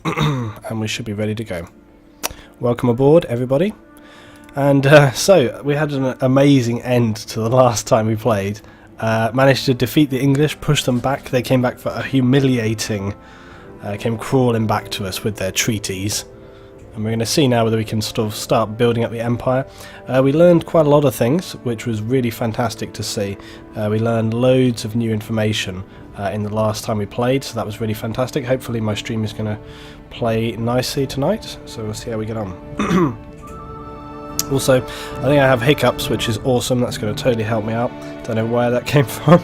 and we should be ready to go. Welcome aboard, everybody. And so, we had an amazing end to the last time we played. Managed to defeat the English, push them back. They came back for a humiliating... came crawling back to us with their treaties. And we're going to see now whether we can sort of start building up the empire. We learned quite a lot of things, which was really fantastic to see. We learned loads of new information in the last time we played, so that was really fantastic. Hopefully my stream is going to play nicely tonight, so we'll see how we get on. Also, I think I have hiccups, which is awesome. That's going to totally help me out. Don't know where that came from.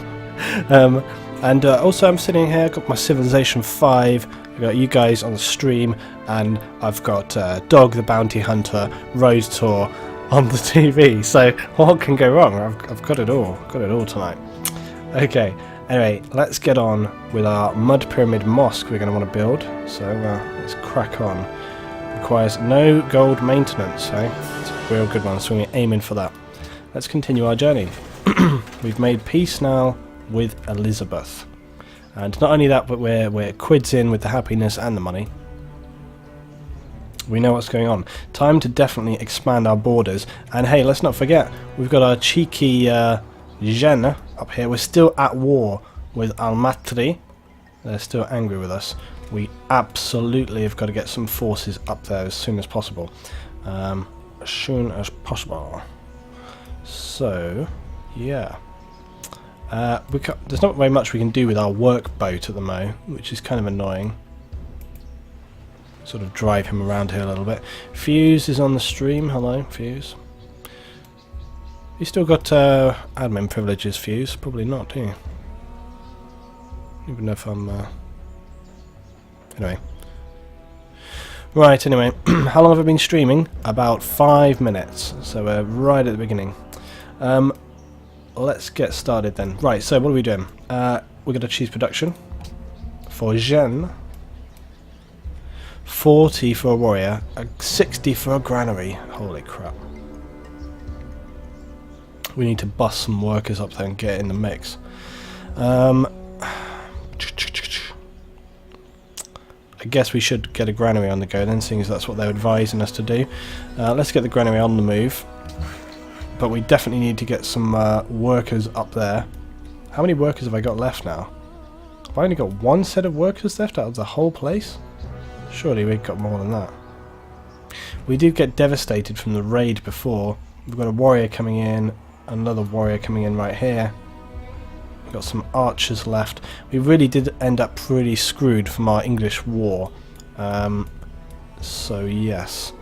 And also I'm sitting here, I've got my Civilization V, I've got you guys on the stream, and I've got Dog the Bounty Hunter Road Tour on the TV. So what can go wrong? I've got it all. Got it all tonight. Okay, anyway, let's get on with our Mud Pyramid Mosque we're going to want to build. So let's crack on. Requires no gold maintenance, eh? It's a real good one, so we're aiming for that. Let's continue our journey. We've made peace now with Elizabeth, and not only that, but we're quids in with the happiness and the money. We know what's going on. Time to definitely expand our borders. And hey, let's not forget, we've got our cheeky Jen up here. We're still at war with Almatri. They're still angry with us. We absolutely have got to get some forces up there as soon as possible. As soon as possible. So yeah. There's not very much we can do with our workboat at the moment, which is kind of annoying. Sort of drive him around here a little bit. Fuse is on the stream. Hello, Fuse. You still got admin privileges, Fuse? Probably not, do you? Even if I'm... Anyway. Right, anyway. How long have I been streaming? About 5 minutes. So we're right at the beginning. Let's get started then. Right, so what are we doing? We're going to choose production for Jeanne, 40 for a warrior, 60 for a granary. Holy crap. We need to bust some workers up there and get in the mix. I guess we should get a granary on the go then, seeing as that's what they're advising us to do. Let's get the granary on the move. But we definitely need to get some workers up there. How many workers have I got left now? Have I only got one set of workers left out of the whole place? Surely we've got more than that. We did get devastated from the raid before. We've got a warrior coming in, another warrior coming in right here. We've got some archers left. We really did end up pretty screwed from our English war. So yes.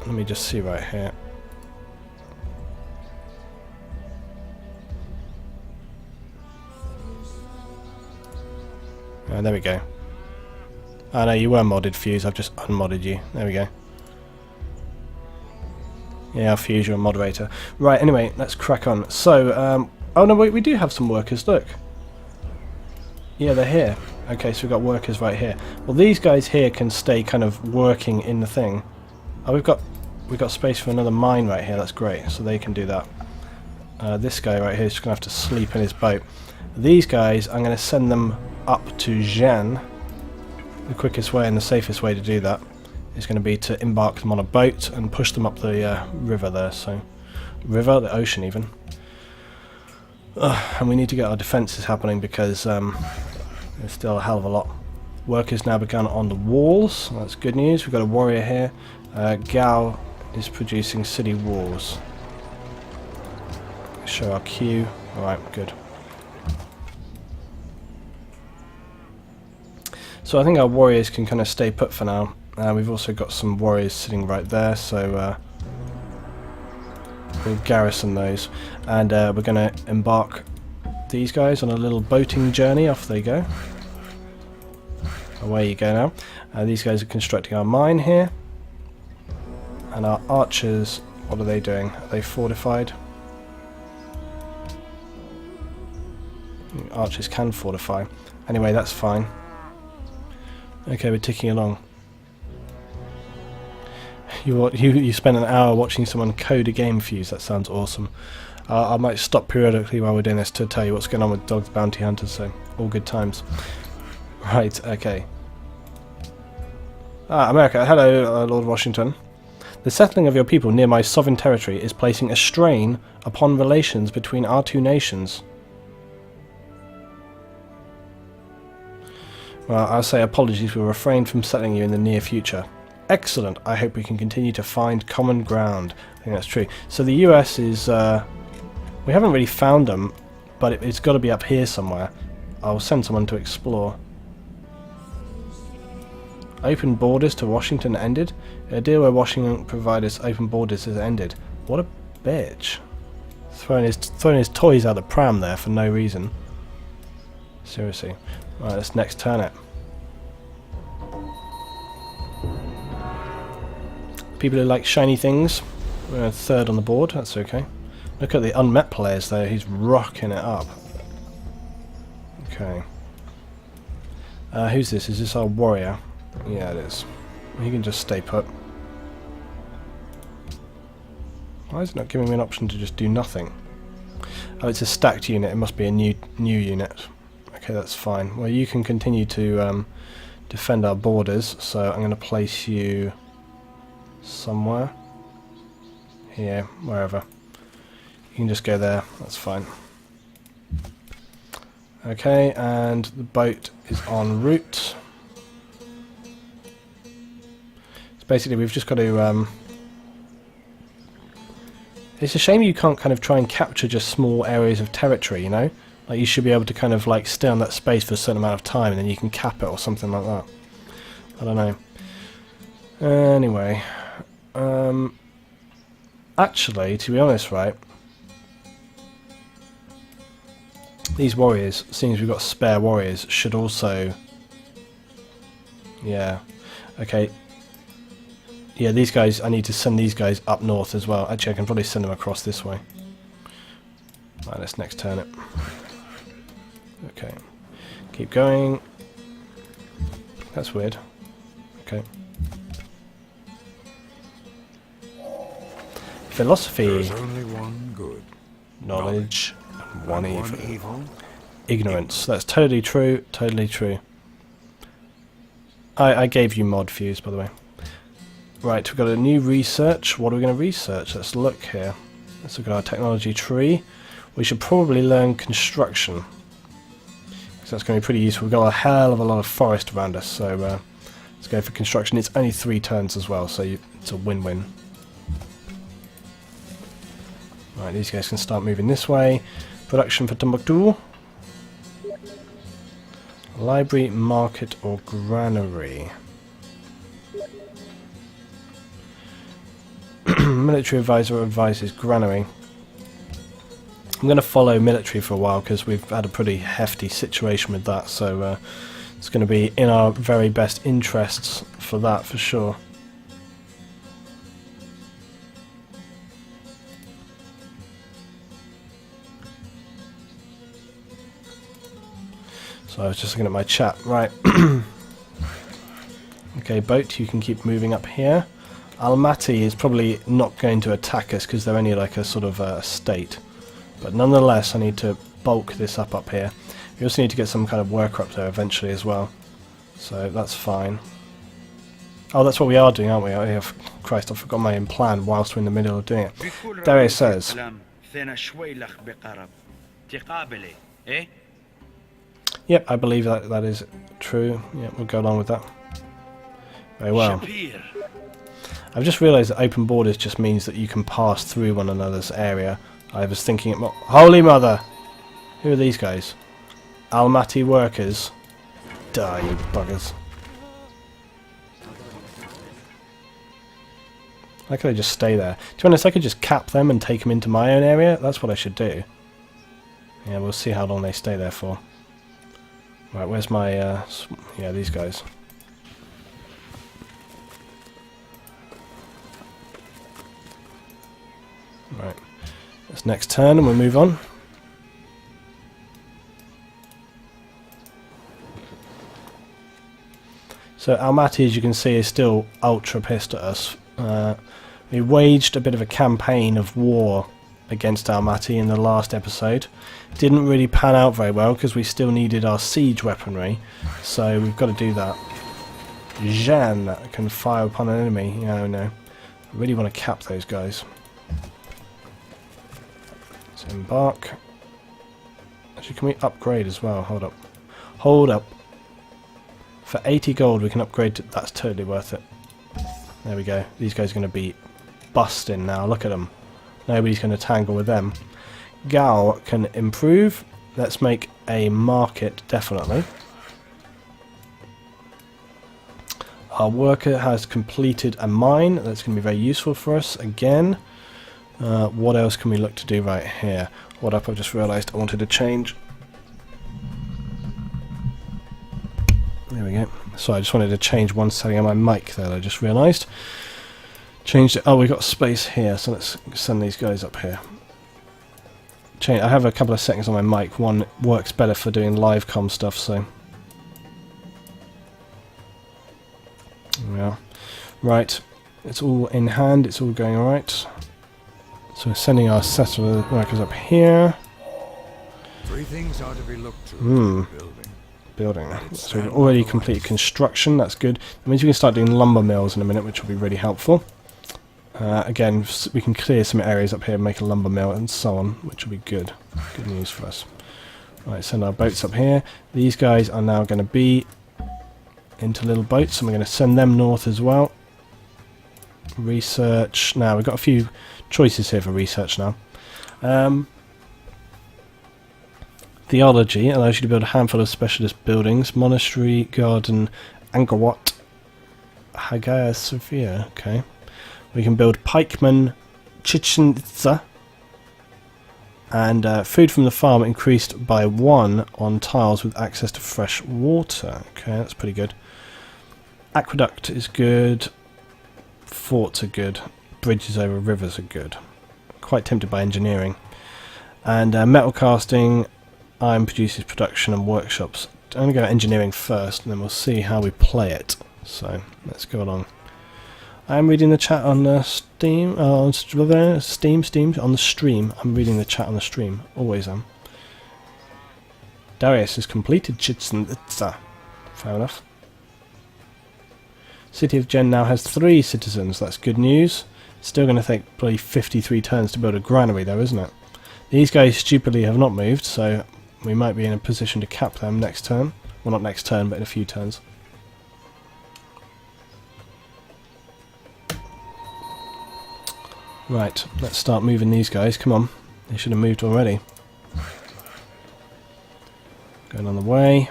Let me just see right here. There we go. Oh no, you were modded, Fuse. I've just unmodded you. There we go. Yeah, Fuse, you're a moderator. Right, anyway, let's crack on. So, oh no, wait, we do have some workers, look. Yeah, they're here. Okay, so we've got workers right here. Well, these guys here can stay kind of working in the thing. Oh, we've got space for another mine right here. That's great. So they can do that. This guy right here is just going to have to sleep in his boat. These guys, I'm going to send them up to Jeanne. The quickest way and the safest way to do that is going to be to embark them on a boat and push them up the river there. So, river, the ocean even. And we need to get our defences happening because there's still a hell of a lot. Work has now begun on the walls. That's good news. We've got a warrior here. Gao is producing city walls. Show our queue. Alright, good. So I think our warriors can kind of stay put for now. We've also got some warriors sitting right there, so we'll garrison those. And we're going to embark these guys on a little boating journey. Off they go. Away you go now. These guys are constructing our mine here. And our archers, what are they doing? Are they fortified? Archers can fortify. Anyway, that's fine. Okay, we're ticking along. You spent an hour watching someone code a game, Fuse. That sounds awesome. I might stop periodically while we're doing this to tell you what's going on with Dog the Bounty Hunters, so all good times. Right, okay. America. Hello, Lord Washington. The settling of your people near my sovereign territory is placing a strain upon relations between our two nations. Well, I'll say apologies, we'll refrain from settling you in the near future. Excellent, I hope we can continue to find common ground. I think that's true. So the US is, we haven't really found them, but it's got to be up here somewhere. I'll send someone to explore. Open borders to Washington ended? A deal where Washington provided us open borders has ended. What a bitch. Throwing his toys out the pram there for no reason. Seriously. Right, let's next turn it. People who like shiny things. We're third on the board, that's okay. Look at the unmet players though, he's rocking it up. Okay. Who's this? Is this our warrior? Yeah, it is. He can just stay put. Why is it not giving me an option to just do nothing? Oh, it's a stacked unit. It must be a new unit. Okay, that's fine. Well, you can continue to defend our borders, so I'm going to place you somewhere. Here, wherever. You can just go there. That's fine. Okay, and the boat is en route. Basically, we've just got to... it's a shame you can't kind of try and capture just small areas of territory, you know? Like, you should be able to kind of, like, stay on that space for a certain amount of time, and then you can cap it or something like that. I don't know. Anyway. Actually, to be honest, right? These warriors, seeing as we've got spare warriors, should also... Yeah. Okay. Yeah, these guys, I need to send these guys up north as well. Actually, I can probably send them across this way. Right, let's next turn it. Okay. Keep going. That's weird. Okay. Philosophy. There's only one good. Knowledge. And one evil. Ignorance. That's totally true. Totally true. I gave you mod views, by the way. Right, we've got a new research. What are we going to research? Let's look here. Let's look at our technology tree. We should probably learn construction, because that's going to be pretty useful. We've got a hell of a lot of forest around us, so let's go for construction. It's only 3 turns as well, so it's a win-win. Right, these guys can start moving this way. Production for Timbuktu. Library, market, or granary. Military advisor advises granary. I'm going to follow military for a while because we've had a pretty hefty situation with that, so it's going to be in our very best interests for that for sure. So I was just looking at my chat. Right. Okay, boat, you can keep moving up here. Almaty is probably not going to attack us because they're only like a sort of state. But nonetheless, I need to bulk this up here. We also need to get some kind of worker up there eventually as well. So that's fine. Oh, that's what we are doing, aren't we? Oh, yeah, Christ, I forgot my own plan whilst we're in the middle of doing it. Darius says... Yep, I believe that is true. Yep, we'll go along with that. Very well. I've just realised that open borders just means that you can pass through one another's area. I was thinking it more... Holy Mother! Who are these guys? Almaty workers? Die, you buggers. Why could I just stay there? To be honest, I could just cap them and take them into my own area. That's what I should do. Yeah, we'll see how long they stay there for. Right, where's my... yeah, these guys. Right, let's next turn and we'll move on. So Almaty, as you can see, is still ultra pissed at us. We waged a bit of a campaign of war against Almaty in the last episode. Didn't really pan out very well because we still needed our siege weaponry, so we've got to do that. Jean can fire upon an enemy. Yeah, no. I really want to cap those guys. Let's embark. Actually, can we upgrade as well? Hold up. Hold up. For 80 gold we can upgrade to... That's totally worth it. There we go. These guys are going to be busting now. Look at them. Nobody's going to tangle with them. Gao can improve. Let's make a market, definitely. Our worker has completed a mine. That's going to be very useful for us again. What else can we look to do right here? What up? I've just realised I wanted to change. There we go. So I just wanted to change one setting on my mic there. I just realised. Changed it. Oh, we've got space here, so let's send these guys up here. I have a couple of settings on my mic. One works better for doing live comm stuff, so... Yeah. Right. It's all in hand. It's all going alright. So we're sending our settler workers up here. Three things are to be looked to. Building. So we've already completed construction. That's good. That means we can start doing lumber mills in a minute, which will be really helpful. Again, we can clear some areas up here and make a lumber mill and so on, which will be good. Good news for us. Right, send our boats up here. These guys are now going to be into little boats, and we're going to send them north as well. Research. Now, we've got a few choices here for research now. Theology allows you to build a handful of specialist buildings. Monastery, garden, Angkawat, Hagia Sophia. Okay. We can build pikemen, Chichen Itza, and food from the farm increased by 1 on tiles with access to fresh water. Okay, that's pretty good. Aqueduct is good. Forts are good. Bridges over rivers are good. Quite tempted by engineering. And metal casting, iron produces production, and workshops. I'm going to go engineering first, and then we'll see how we play it. So let's go along. I'm reading the chat on Steam, on Steam, on the stream. I'm reading the chat on the stream. Always am. Darius has completed Chichen Itza. Fair enough. City of Gen now has 3 citizens. That's good news. Still going to take probably 53 turns to build a granary though, isn't it? These guys stupidly have not moved, so we might be in a position to cap them next turn. Well, not next turn, but in a few turns. Right, let's start moving these guys. Come on. They should have moved already. Going on the way.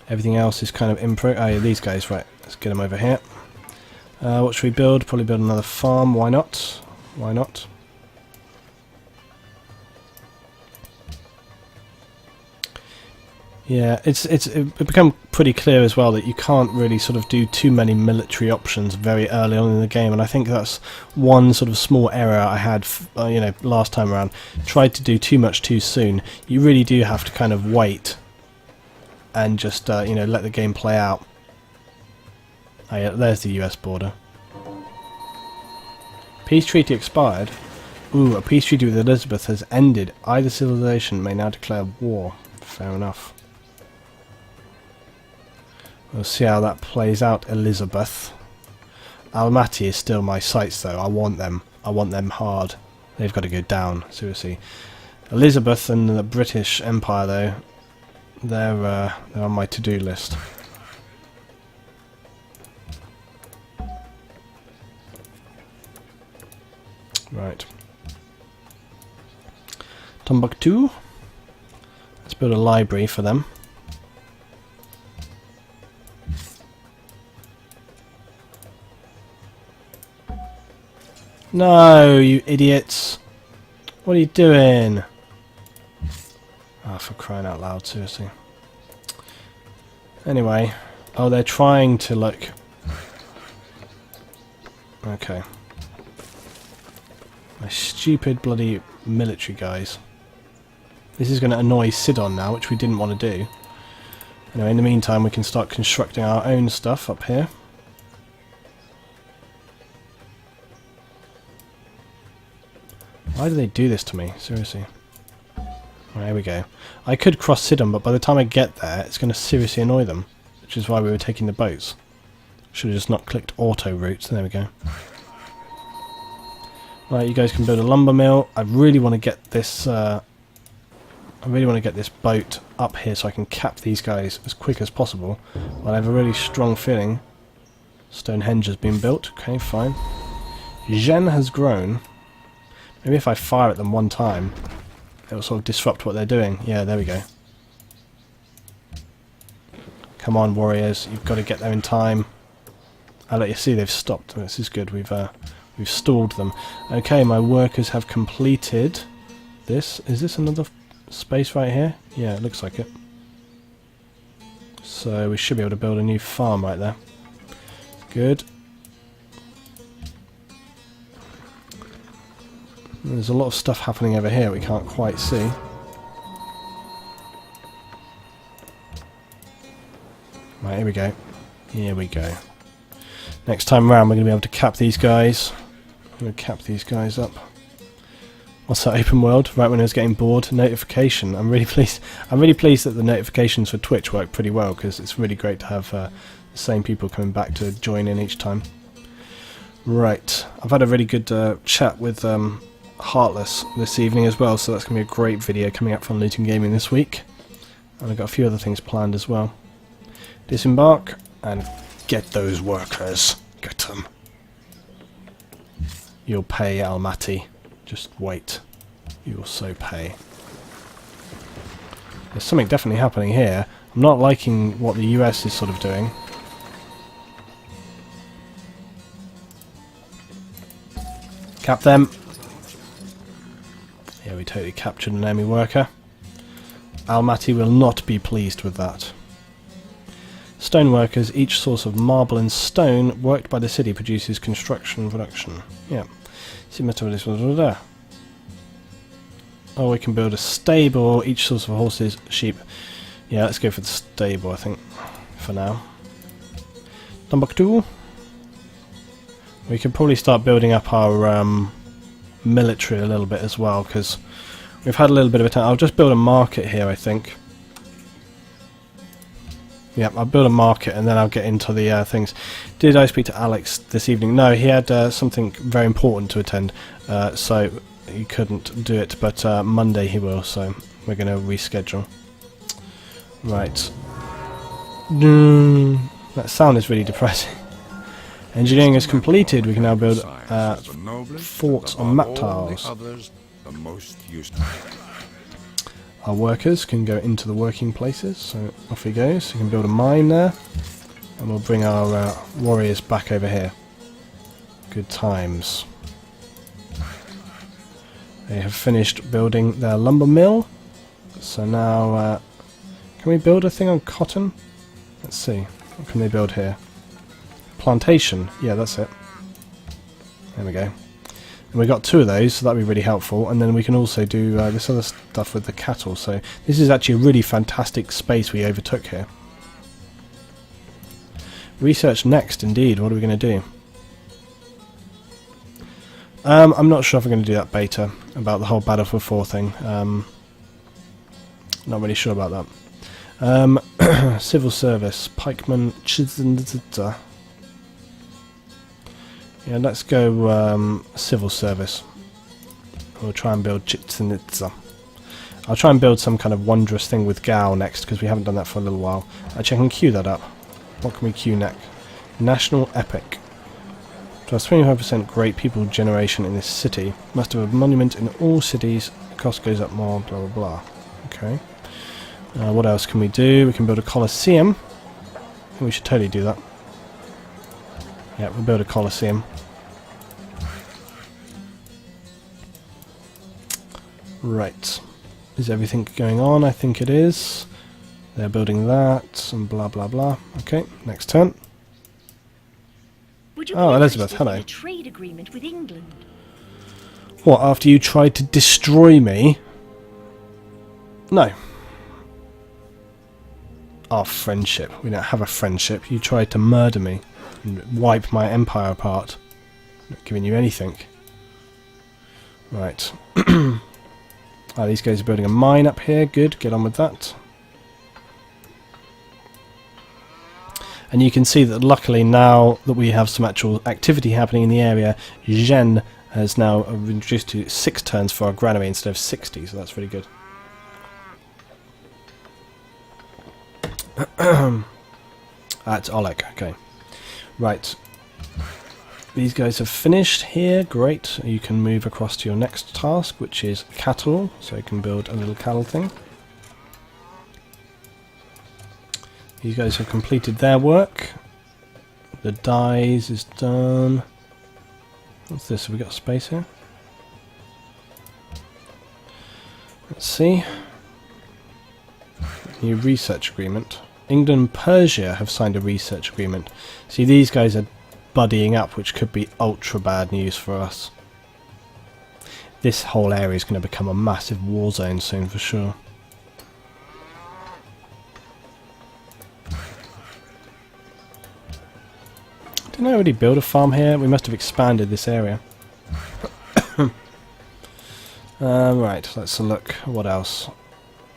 Everything else is kind of impro. Oh, yeah, these guys, right. Let's get them over here. What should we build? Probably build another farm. Why not? Why not? Yeah, it's become pretty clear as well that you can't really sort of do too many military options very early on in the game, and I think that's one sort of small error I had, you know, last time around. Tried to do too much too soon. You really do have to kind of wait and just you know, let the game play out. Oh yeah, there's the US border. Peace treaty expired. Ooh, a peace treaty with Elizabeth has ended. Either civilization may now declare war. Fair enough. We'll see how that plays out, Elizabeth. Almaty is still my sights though. I want them. I want them hard. They've got to go down, seriously. Elizabeth and the British Empire though, they're on my to-do list. Right. Timbuktu. Let's build a library for them. No, you idiots. What are you doing? Oh, for crying out loud, seriously. Anyway. Oh, they're trying to, like... Okay. My stupid bloody military guys. This is going to annoy Sidon now, which we didn't want to do. Anyway, in the meantime, we can start constructing our own stuff up here. Why do they do this to me? Seriously. Right, here we go. I could cross Sidon, but by the time I get there, it's going to seriously annoy them. which is why we were taking the boats. Should have just not clicked auto routes. There we go. Right, you guys can build a lumber mill. I really want to get this. I really want to get this boat up here so I can cap these guys as quick as possible. But I have a really strong feeling Stonehenge has been built. Okay, fine. Gen has grown. Maybe if I fire at them one time, it will sort of disrupt what they're doing. Yeah, there we go. Come on, warriors! You've got to get there in time. I'll let you see they've stopped. This is good. We've stalled them. Okay, my workers have completed this. Is this another space right here? Yeah, it looks like it. So we should be able to build a new farm right there. Good. There's a lot of stuff happening over here we can't quite see. Right, here we go. Here we go. Next time round we're going to be able to cap these guys. I'm going to cap these guys up. What's that open world? Right when I was getting bored, notification. I'm really pleased. I'm really pleased that the notifications for Twitch work pretty well, because it's really great to have the same people coming back to join in each time. Right, I've had a really good chat with Heartless this evening as well, so that's going to be a great video coming up from Luetingaming this week. And I've got a few other things planned as well. Disembark and get those workers. Get them. You'll pay, Almaty. Just wait. You'll so pay. There's something definitely happening here. I'm not liking what the US is sort of doing. Cap them. Yeah, we totally captured an enemy worker. Almaty will not be pleased with that. Stoneworkers, each source of marble and stone worked by the city produces construction production. Yeah. Oh, we can build a stable, each source of horses, sheep. Yeah, let's go for the stable, I think, for now. Number 2. We could probably start building up our military a little bit as well, because we've had a little bit of a time. I'll just build a market here, I think. Yep, I'll build a market and then I'll get into the things. Did I speak to Alex this evening? No, he had something very important to attend, so he couldn't do it, but Monday he will, so we're going to reschedule. Right. That sound is really depressing. Engineering is completed. We can now build forts on map tiles. Our workers can go into the working places, so off he goes. We can build a mine there, and we'll bring our warriors back over here. Good times. They have finished building their lumber mill, so now can we build a thing on cotton? Let's see. What can they build here? Plantation. Yeah, that's it. There we go. And we got 2 of those, so that'd be really helpful. And then we can also do this other stuff with the cattle. So this is actually a really fantastic space we overtook here. Research next, indeed. What are we going to do? I'm not sure if I'm going to do that beta about the whole Battlefield 4 thing. Not really sure about that. Civil service, pikeman. Yeah, let's go civil service. We'll try and build Chitsanitsa. I'll try and build some kind of wondrous thing with Gao next, because we haven't done that for a little while. Actually, I can queue that up. What can we queue next? National Epic. Plus 25% great people generation in this city. Must have a monument in all cities. The cost goes up more, blah blah blah. Okay. What else can we do? We can build a Colosseum. I think we should totally do that. Yeah, we'll build a Colosseum. Right. Is everything going on? I think it is. They're building that, and blah blah blah. Okay, next turn. Oh, Elizabeth, hello. A trade agreement with England? What, after you tried to destroy me? No. Our friendship. We don't have a friendship. You tried to murder me and wipe my empire apart. I'm not giving you anything. Right. These guys are building a mine up here. Good, get on with that. And you can see that luckily now that we have some actual activity happening in the area, Zhen has now reduced to 6 turns for our granary instead of 60, so that's really good. That's Oleg, okay. Right. These guys have finished here, great. You can move across to your next task, which is cattle, so you can build a little cattle thing. These guys have completed their work. The dyes is done. What's this? Have we got space here? Let's see. New research agreement. England and Persia have signed a research agreement. See, these guys are buddying up, which could be ultra bad news for us. This whole area is going to become a massive war zone soon for sure. Didn't I already build a farm here? We must have expanded this area. Right, let's look. What else?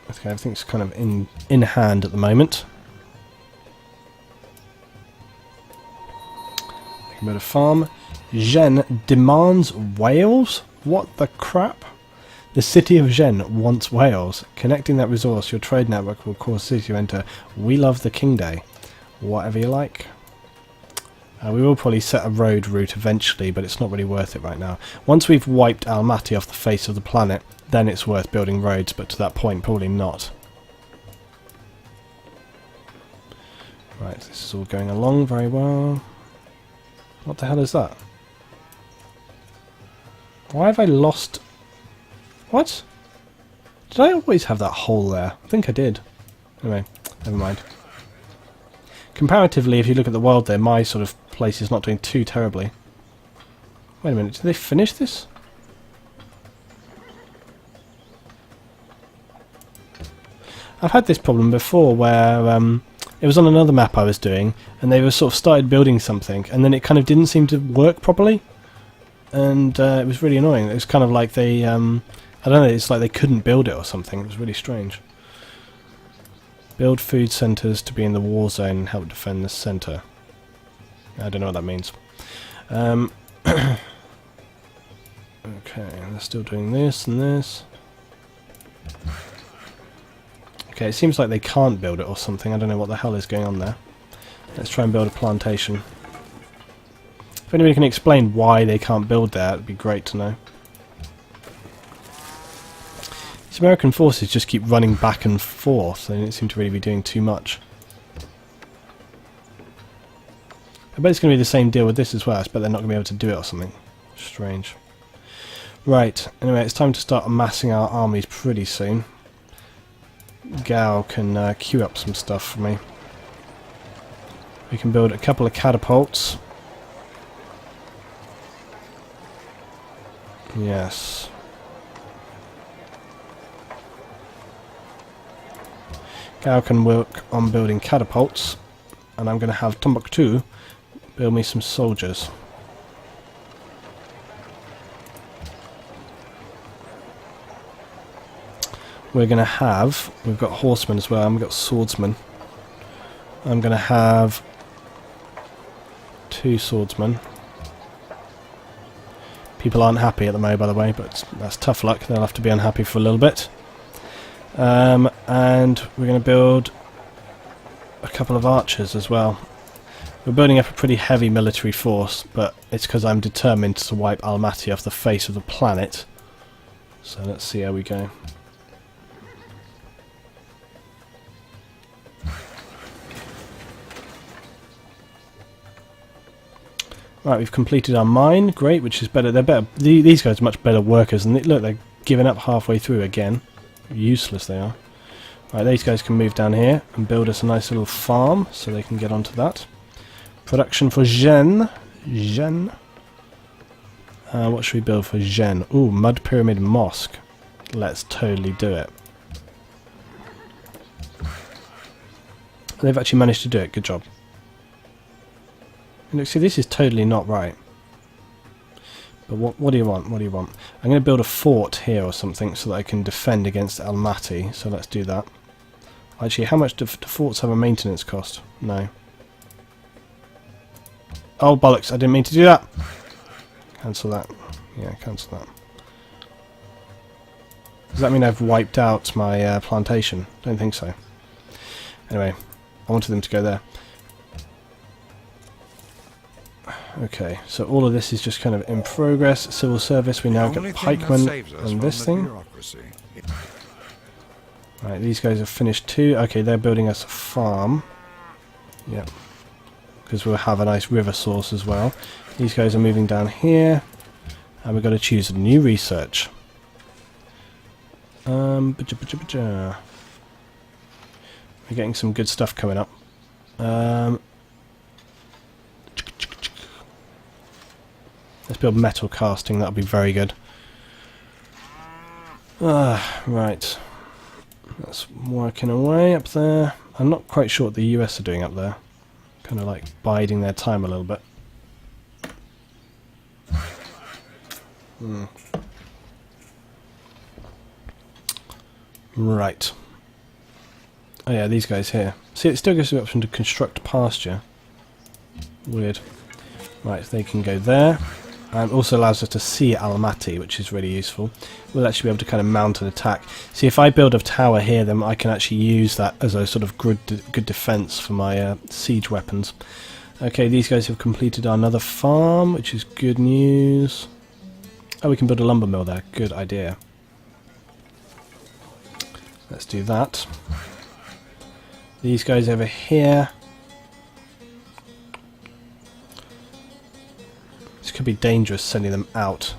Okay, everything's kind of in hand at the moment. I can build a farm. Zhen demands Wales? What the crap? The city of Zhen wants Wales. Connecting that resource, your trade network will cause the city to enter We Love the King Day. Whatever you like. We will probably set a road route eventually, but it's not really worth it right now. Once we've wiped Almaty off the face of the planet, then it's worth building roads, but to that point, probably not. Right, this is all going along very well. What the hell is that? Why have I lost... What? Did I always have that hole there? I think I did. Anyway, never mind. Comparatively, if you look at the world there, my sort of place is not doing too terribly. Wait a minute, did they finish this? I've had this problem before where it was on another map I was doing and they were sort of started building something and then it kind of didn't seem to work properly and it was really annoying. It was kind of like they, I don't know, it's like they couldn't build it or something. It was really strange. Build food centres to be in the war zone and help defend the centre. I don't know what that means. Okay, they're still doing this and this. Okay, it seems like they can't build it or something. I don't know what the hell is going on there. Let's try and build a plantation. If anybody can explain why they can't build there, it'd be great to know. These American forces just keep running back and forth. They don't seem to really be doing too much. I bet it's going to be the same deal with this as well. I bet they're not going to be able to do it or something. Strange. Right, anyway, it's time to start amassing our armies pretty soon. Gao can queue up some stuff for me. We can build a couple of catapults. Yes. Gao can work on building catapults, and I'm going to have Timbuktu build me some soldiers. We're going to have, we've got horsemen as well, and we've got swordsmen. I'm going to have 2 swordsmen. People aren't happy at the moment, by the way, but that's tough luck. They'll have to be unhappy for a little bit. And we're going to build a couple of archers as well. We're building up a pretty heavy military force, but it's because I'm determined to wipe Almaty off the face of the planet. So let's see how we go. Right, we've completed our mine. Great, which is better. They're better. These guys are much better workers, and look, they're giving up halfway through again. Useless they are. Right, these guys can move down here and build us a nice little farm, so they can get onto that. Production for Zhen. What should we build for Zhen? Ooh, Mud Pyramid Mosque. Let's totally do it. They've actually managed to do it. Good job. Look, see, this is totally not right. But what do you want? What do you want? I'm going to build a fort here or something so that I can defend against Almaty. So let's do that. Actually, how much do forts have a maintenance cost? No. Oh, bollocks, I didn't mean to do that. Cancel that. Yeah, cancel that. Does that mean I've wiped out my plantation? Don't think so. Anyway, I wanted them to go there. Okay, so all of this is just kind of in progress. Civil service, we now get pikemen and this thing. Right, these guys have finished too. Okay, they're building us a farm. Yep. Because we'll have a nice river source as well. These guys are moving down here. And we've got to choose a new research. We're getting some good stuff coming up. Let's build metal casting, that'll be very good. Right. That's working away up there. I'm not quite sure what the US are doing up there. Kind of like biding their time a little bit. Right. Oh yeah, these guys here. See, it still gives you the option to construct pasture. Weird. Right, they can go there. And also allows us to see Almaty, which is really useful. We'll actually be able to kind of mount an attack. See, if I build a tower here, then I can actually use that as a sort of good defense for my siege weapons. Okay, these guys have completed another farm, which is good news. Oh, we can build a lumber mill there. Good idea. Let's do that. These guys over here. This could be dangerous sending them out.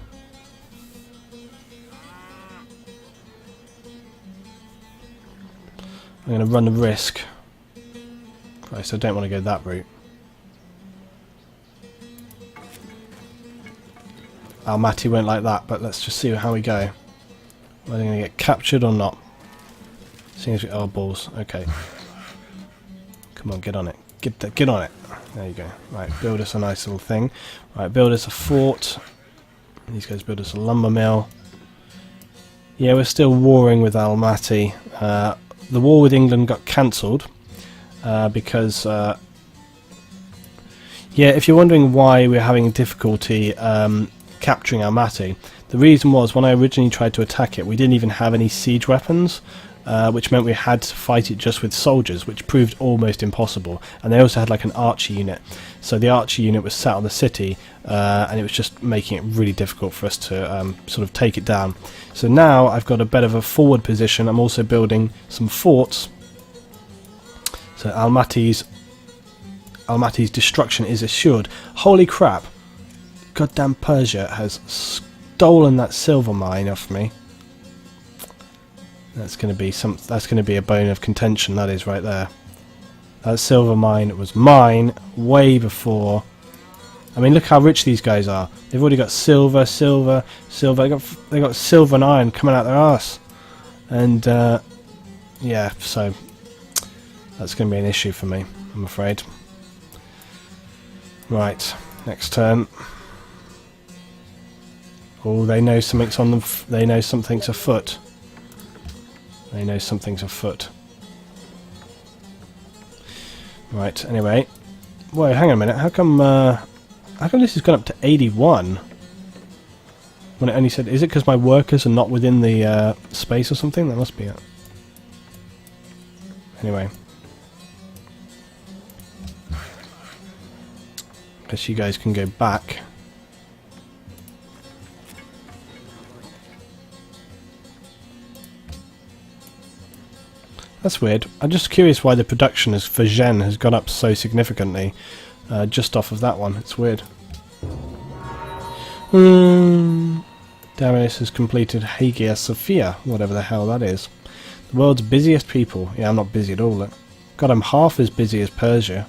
I'm going to run the risk. Christ, I don't want to go that route. Almaty won't like that, but let's just see how we go. Are they going to get captured or not? Seeing as we are balls. Okay. Come on, get on it. Get on it. There you go. Right, build us a nice little thing. Right, build us a fort. These guys build us a lumber mill. Yeah, we're still warring with Almaty. The war with England got cancelled because... yeah, if you're wondering why we're having difficulty capturing Almaty, the reason was when I originally tried to attack it, we didn't even have any siege weapons. Which meant we had to fight it just with soldiers, which proved almost impossible. And they also had like an archer unit, so the archer unit was sat on the city, and it was just making it really difficult for us to sort of take it down. So now I've got a bit of a forward position. I'm also building some forts, so Almaty's destruction is assured. Holy crap, goddamn Persia has stolen that silver mine off me. That's going to be a bone of contention, that is, right there. That silver mine was mine way before. I mean, look how rich these guys are. They've already got silver. They got silver and iron coming out their arse. And yeah, so that's going to be an issue for me, I'm afraid. Right, next turn. Oh, they know something's on them. They know something's afoot. They know something's afoot. Right, anyway. Whoa, hang on a minute. How come this has gone up to 81? When it only said... Is it because my workers are not within the space or something? That must be it. Anyway. Guess you guys can go back. That's weird. I'm just curious why the production for Gen has gone up so significantly just off of that one. It's weird. Darius has completed Hagia Sophia, whatever the hell that is. The world's busiest people. Yeah, I'm not busy at all. God, I'm half as busy as Persia.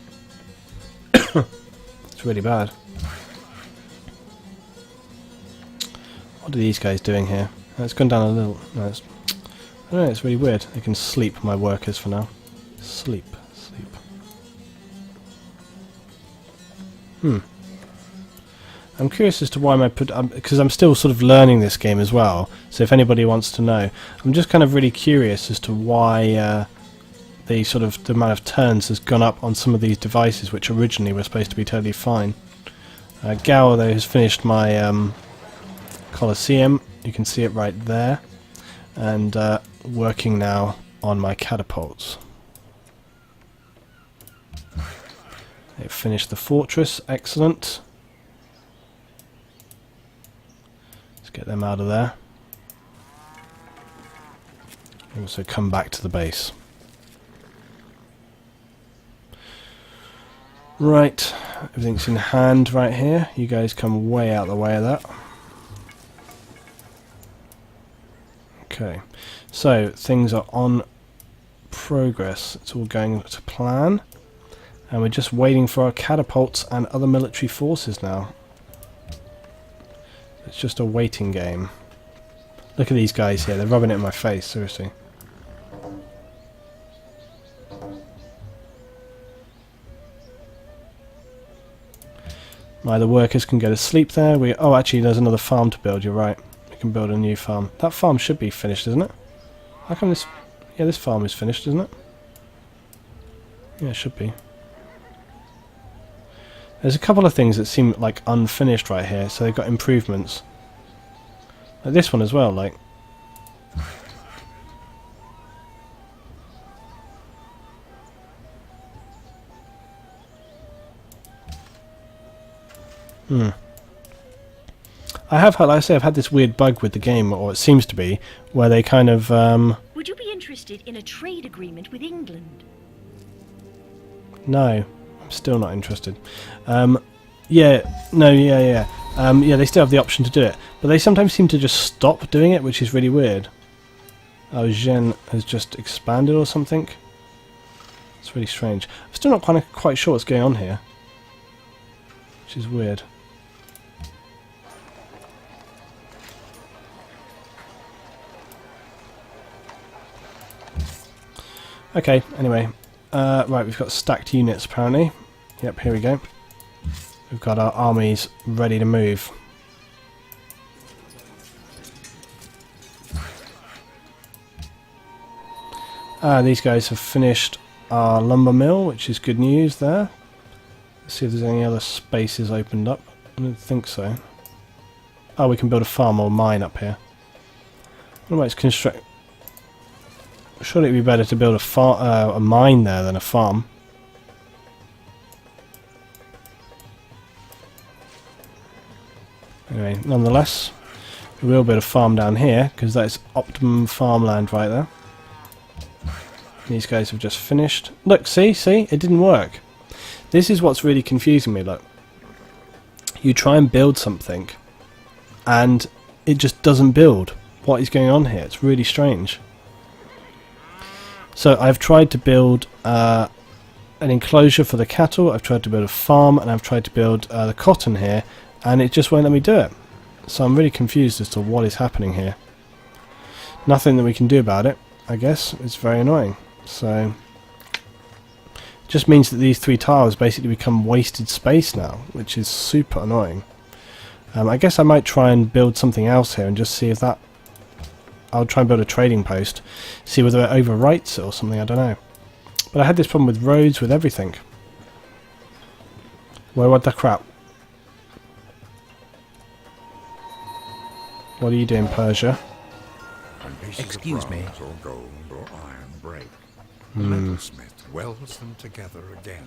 It's really bad. What are these guys doing here? It's gone down a little... No, it's... I don't know, it's really weird. They can sleep, my workers, for now. Sleep. I'm curious as to why because I'm still sort of learning this game as well, so if anybody wants to know, I'm just kind of really curious as to why the amount of turns has gone up on some of these devices which originally were supposed to be totally fine. Gower, though, has finished my Colosseum. You can see it right there. And working now on my catapults. They've finished the fortress. Excellent. Let's get them out of there. Also come back to the base. Right, everything's in hand right here. You guys come way out of the way of that. Okay, so things are on progress. It's all going to plan. And we're just waiting for our catapults and other military forces now. It's just a waiting game. Look at these guys here, they're rubbing it in my face, seriously. My other workers can go to sleep there. Oh, actually, there's another farm to build, you're right. We can build a new farm. That farm should be finished, isn't it? How come this... Yeah, this farm is finished, isn't it? Yeah, it should be. There's a couple of things that seem like unfinished right here, so they've got improvements. Like this one as well, like... I have had, like I say, I've had this weird bug with the game, or it seems to be, where they kind of, Would you be interested in a trade agreement with England? No, I'm still not interested. Yeah, they still have the option to do it, but they sometimes seem to just stop doing it, which is really weird. Oh, Zhen has just expanded or something. It's really strange. I'm still not quite sure what's going on here, which is weird. Okay, anyway. Right, we've got stacked units apparently. Yep, here we go. We've got our armies ready to move. These guys have finished our lumber mill, which is good news there. Let's see if there's any other spaces opened up. I don't think so. Oh, we can build a farm or mine up here. What about its construct? Surely it'd be better to build a mine there than a farm. Anyway, nonetheless, we will build a farm down here because that's optimum farmland right there. These guys have just finished. Look, see, it didn't work. This is what's really confusing me. Look, you try and build something, and it just doesn't build. What is going on here? It's really strange. So I've tried to build an enclosure for the cattle, I've tried to build a farm, and I've tried to build the cotton here, and it just won't let me do it. So I'm really confused as to what is happening here. Nothing that we can do about it, I guess. It's very annoying. So it just means that these 3 tiles basically become wasted space now, which is super annoying. I guess I might try and build something else here and just see if that... I'll try and build a trading post, see whether it overwrites it or something, I don't know. But I had this problem with roads, with everything. Where what the crap? What are you doing, Persia? Excuse me. Or gold or iron break. The metalsmith welds them together again.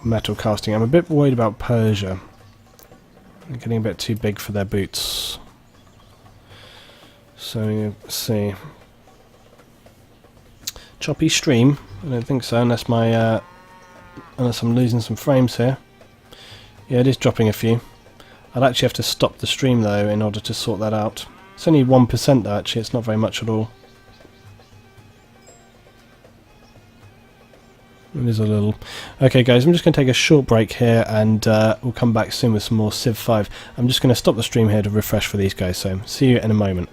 Metal casting. I'm a bit worried about Persia. They're getting a bit too big for their boots. So, let's see. Choppy stream? I don't think so, unless my unless I'm losing some frames here. Yeah, it is dropping a few. I'll actually have to stop the stream though in order to sort that out. It's only 1% though, actually, it's not very much at all. It is a little. Okay guys, I'm just going to take a short break here and we'll come back soon with some more Civ 5. I'm just going to stop the stream here to refresh for these guys, so see you in a moment.